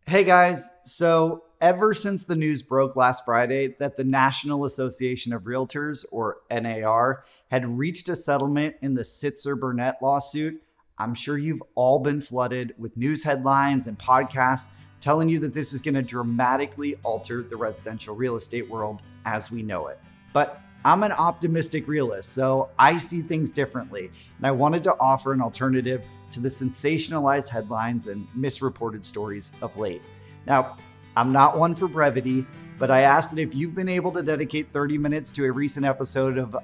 Hey guys, so ever since the news broke last Friday that the National Association of Realtors, or NAR, had reached a settlement in the Sitzer Burnett lawsuit, I'm sure you've all been flooded with news headlines and podcasts telling you that this is going to dramatically alter the residential real estate world as we know it. But I'm an optimistic realist, so I see things differently, and I wanted to offer an alternative to the sensationalized headlines and misreported stories of late. Now, I'm not one for brevity, but I ask that if you've been able to dedicate 30 minutes to a recent episode of,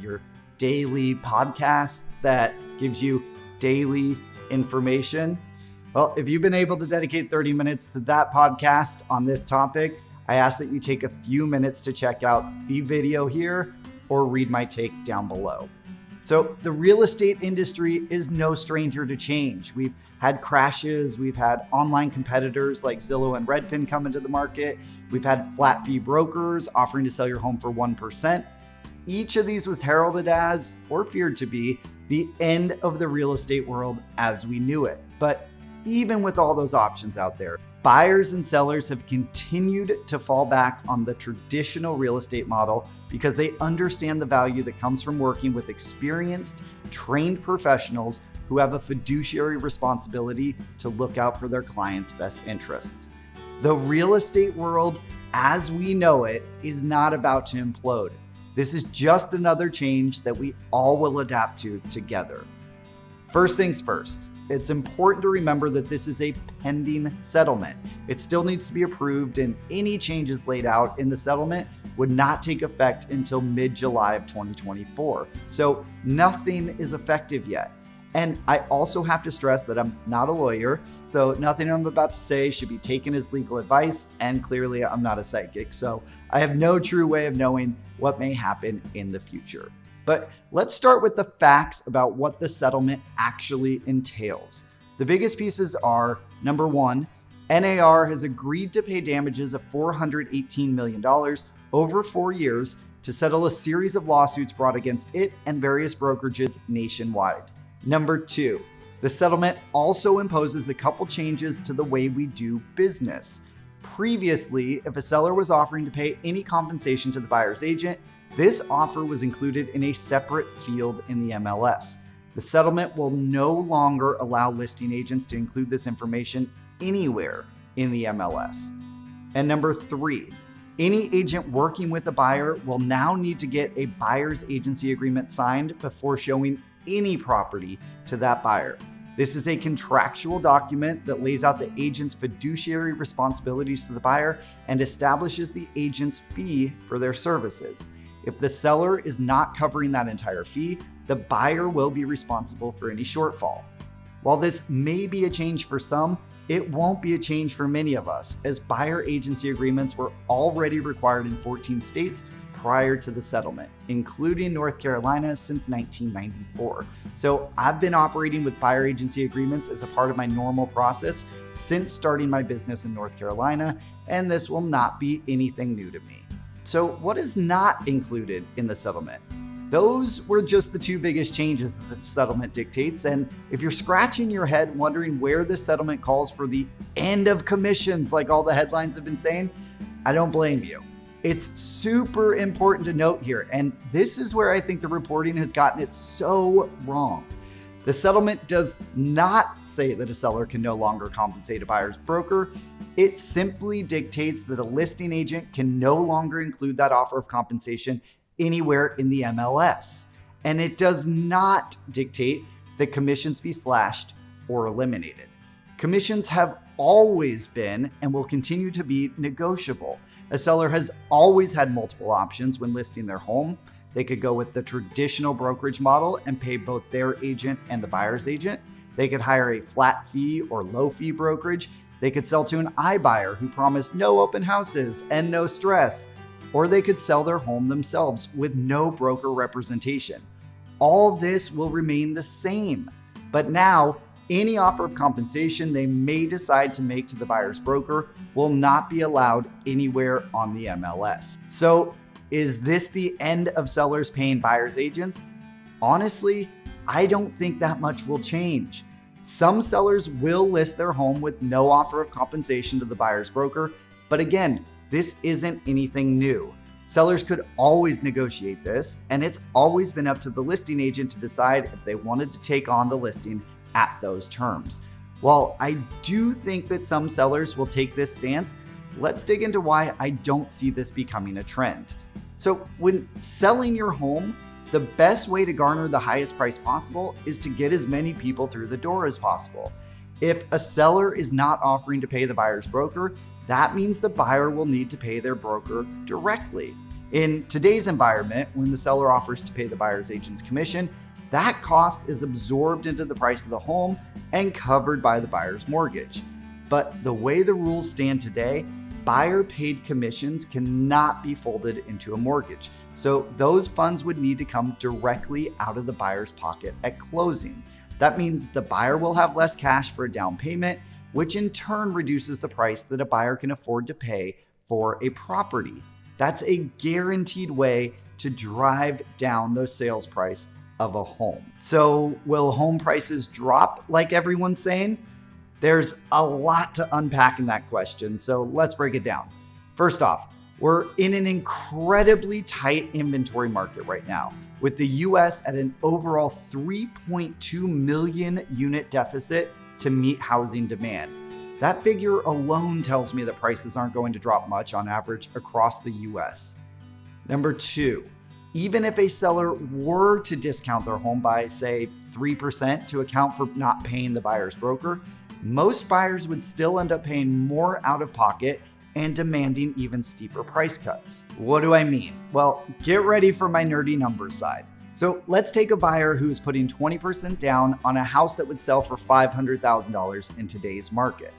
your daily podcast that gives you daily information. Well, if you've been able to dedicate 30 minutes to that podcast on this topic, I ask that you take a few minutes to check out the video here or read my take down below. So the real estate industry is no stranger to change. We've had crashes, we've had online competitors like Zillow and Redfin come into the market, we've had flat fee brokers offering to sell your home for 1%. Each of these was heralded as, or feared to be, the end of the real estate world as we knew it. But even with all those options out there, buyers and sellers have continued to fall back on the traditional real estate model because they understand the value that comes from working with experienced, trained professionals who have a fiduciary responsibility to look out for their clients' best interests. The real estate world, as we know it, is not about to implode. This is just another change that we all will adapt to together. First things first, it's important to remember that this is a pending settlement. It still needs to be approved, and any changes laid out in the settlement would not take effect until mid-July of 2024. So nothing is effective yet. And I also have to stress that I'm not a lawyer, so nothing I'm about to say should be taken as legal advice, and clearly I'm not a psychic, so I have no true way of knowing what may happen in the future. But let's start with the facts about what the settlement actually entails. The biggest pieces are, number one, NAR has agreed to pay damages of $418 million over 4 years to settle a series of lawsuits brought against it and various brokerages nationwide. Number two, the settlement also imposes a couple changes to the way we do business. Previously, if a seller was offering to pay any compensation to the buyer's agent, this offer was included in a separate field in the MLS. The settlement will no longer allow listing agents to include this information anywhere in the MLS. And number three, any agent working with a buyer will now need to get a buyer's agency agreement signed before showing any property to that buyer. This is a contractual document that lays out the agent's fiduciary responsibilities to the buyer and establishes the agent's fee for their services. If the seller is not covering that entire fee, the buyer will be responsible for any shortfall. While this may be a change for some, it won't be a change for many of us, as buyer agency agreements were already required in 14 states prior to the settlement, including North Carolina since 1994. So I've been operating with buyer agency agreements as a part of my normal process since starting my business in North Carolina, and this will not be anything new to me. So what is not included in the settlement? Those were just the two biggest changes that the settlement dictates. And if you're scratching your head wondering where this settlement calls for the end of commissions, like all the headlines have been saying, I don't blame you. It's super important to note here, and this is where I think the reporting has gotten it so wrong. The settlement does not say that a seller can no longer compensate a buyer's broker. It simply dictates that a listing agent can no longer include that offer of compensation anywhere in the MLS. And it does not dictate that commissions be slashed or eliminated. Commissions have always been and will continue to be negotiable. A seller has always had multiple options when listing their home. They could go with the traditional brokerage model and pay both their agent and the buyer's agent. They could hire a flat fee or low fee brokerage. They could sell to an iBuyer who promised no open houses and no stress. Or they could sell their home themselves with no broker representation. All this will remain the same. But now, any offer of compensation they may decide to make to the buyer's broker will not be allowed anywhere on the MLS. So, is this the end of sellers paying buyer's agents? Honestly, I don't think that much will change. Some sellers will list their home with no offer of compensation to the buyer's broker, but again, this isn't anything new. Sellers could always negotiate this, and it's always been up to the listing agent to decide if they wanted to take on the listing at those terms. While I do think that some sellers will take this stance, let's dig into why I don't see this becoming a trend. So when selling your home, the best way to garner the highest price possible is to get as many people through the door as possible. If a seller is not offering to pay the buyer's broker, that means the buyer will need to pay their broker directly. In today's environment, when the seller offers to pay the buyer's agent's commission, that cost is absorbed into the price of the home and covered by the buyer's mortgage. But the way the rules stand today, buyer paid commissions cannot be folded into a mortgage. So those funds would need to come directly out of the buyer's pocket at closing. That means the buyer will have less cash for a down payment, which in turn reduces the price that a buyer can afford to pay for a property. That's a guaranteed way to drive down the sales price of a home. So will home prices drop like everyone's saying? There's a lot to unpack in that question, so let's break it down. First off, we're in an incredibly tight inventory market right now, with the US at an overall 3.2 million unit deficit to meet housing demand. That figure alone tells me that prices aren't going to drop much on average across the US. Number two, even if a seller were to discount their home by, say, 3% to account for not paying the buyer's broker, most buyers would still end up paying more out of pocket and demanding even steeper price cuts. What do I mean? Well, get ready for my nerdy numbers side. So let's take a buyer who's putting 20% down on a house that would sell for $500,000 in today's market.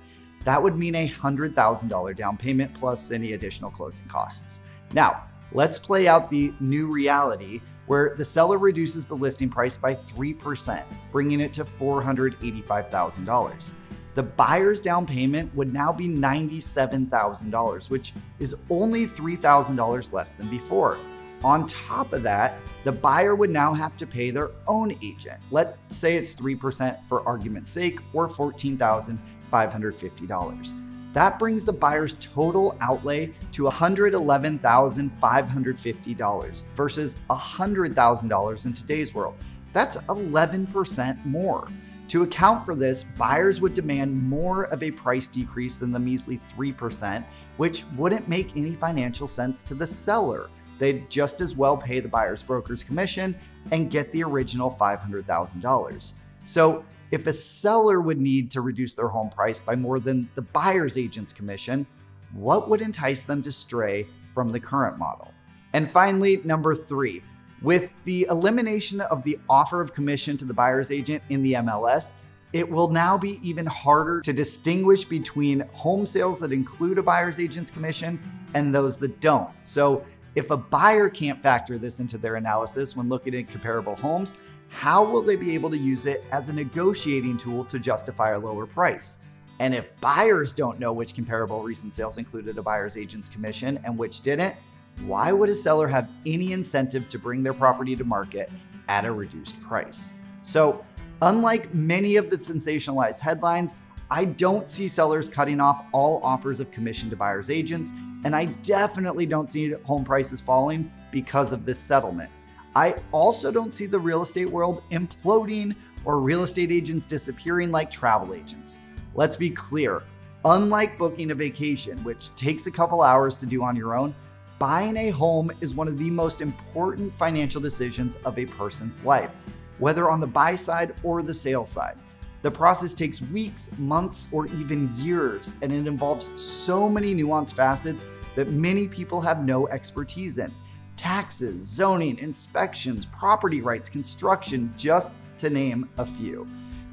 That would mean a $100,000 down payment plus any additional closing costs. Now, let's play out the new reality where the seller reduces the listing price by 3%, bringing it to $485,000. The buyer's down payment would now be $97,000, which is only $3,000 less than before. On top of that, the buyer would now have to pay their own agent. Let's say it's 3% for argument's sake, or $14,550. That brings the buyer's total outlay to $111,550 versus $100,000 in today's world. That's 11% more. To account for this, buyers would demand more of a price decrease than the measly 3%, which wouldn't make any financial sense to the seller. They'd just as well pay the buyer's broker's commission and get the original $500,000. So if a seller would need to reduce their home price by more than the buyer's agent's commission, what would entice them to stray from the current model? And finally, number three, with the elimination of the offer of commission to the buyer's agent in the MLS, it will now be even harder to distinguish between home sales that include a buyer's agent's commission and those that don't. So if a buyer can't factor this into their analysis when looking at comparable homes, how will they be able to use it as a negotiating tool to justify a lower price? And if buyers don't know which comparable recent sales included a buyer's agent's commission and which didn't, why would a seller have any incentive to bring their property to market at a reduced price? So, unlike many of the sensationalized headlines, I don't see sellers cutting off all offers of commission to buyer's agents, and I definitely don't see home prices falling because of this settlement. I also don't see the real estate world imploding or real estate agents disappearing like travel agents. Let's be clear, unlike booking a vacation, which takes a couple hours to do on your own, buying a home is one of the most important financial decisions of a person's life, whether on the buy side or the sale side. The process takes weeks, months, or even years, and it involves so many nuanced facets that many people have no expertise in. Taxes, zoning, inspections, property rights, construction, just to name a few.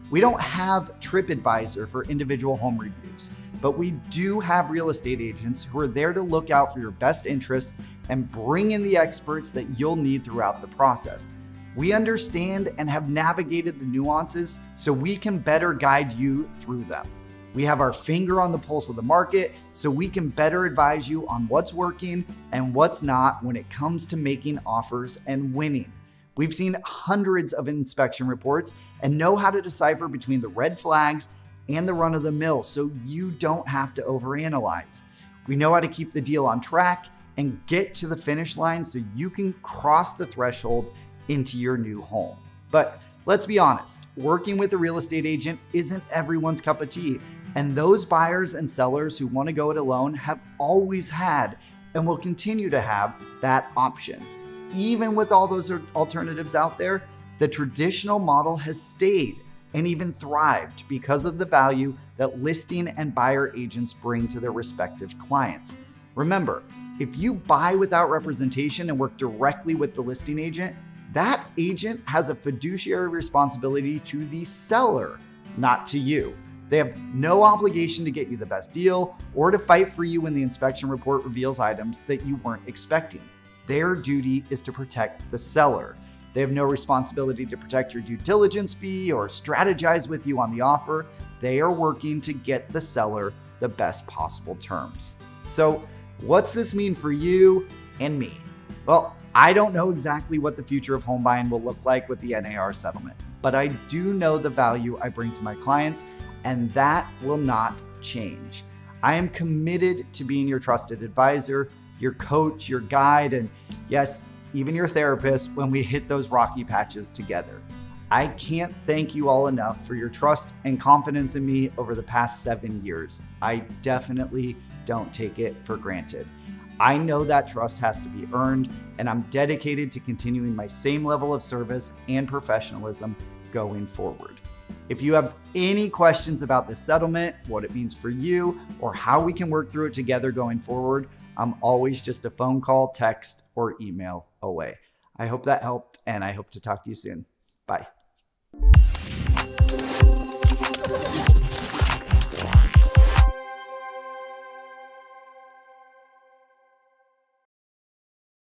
We don't have TripAdvisor for individual home reviews, but we do have real estate agents who are there to look out for your best interests and bring in the experts that you'll need throughout the process. We understand and have navigated the nuances so we can better guide you through them. We have our finger on the pulse of the market so we can better advise you on what's working and what's not when it comes to making offers and winning. We've seen hundreds of inspection reports and know how to decipher between the red flags and the run of the mill so you don't have to overanalyze. We know how to keep the deal on track and get to the finish line so you can cross the threshold into your new home. But let's be honest, working with a real estate agent isn't everyone's cup of tea. And those buyers and sellers who want to go it alone have always had and will continue to have that option. Even with all those alternatives out there, the traditional model has stayed and even thrived because of the value that listing and buyer agents bring to their respective clients. Remember, if you buy without representation and work directly with the listing agent, that agent has a fiduciary responsibility to the seller, not to you. They have no obligation to get you the best deal or to fight for you when the inspection report reveals items that you weren't expecting. Their duty is to protect the seller. They have no responsibility to protect your due diligence fee or strategize with you on the offer. They are working to get the seller the best possible terms. So, what's this mean for you and me? Well, I don't know exactly what the future of home buying will look like with the NAR settlement, but I do know the value I bring to my clients, and that will not change. I am committed to being your trusted advisor, your coach, your guide, and yes, even your therapist when we hit those rocky patches together. I can't thank you all enough for your trust and confidence in me over the past 7 years. I definitely don't take it for granted. I know that trust has to be earned, and I'm dedicated to continuing my same level of service and professionalism going forward. If you have any questions about this settlement, what it means for you, or how we can work through it together going forward, I'm always just a phone call, text, or email away. I hope that helped, and I hope to talk to you soon. Bye.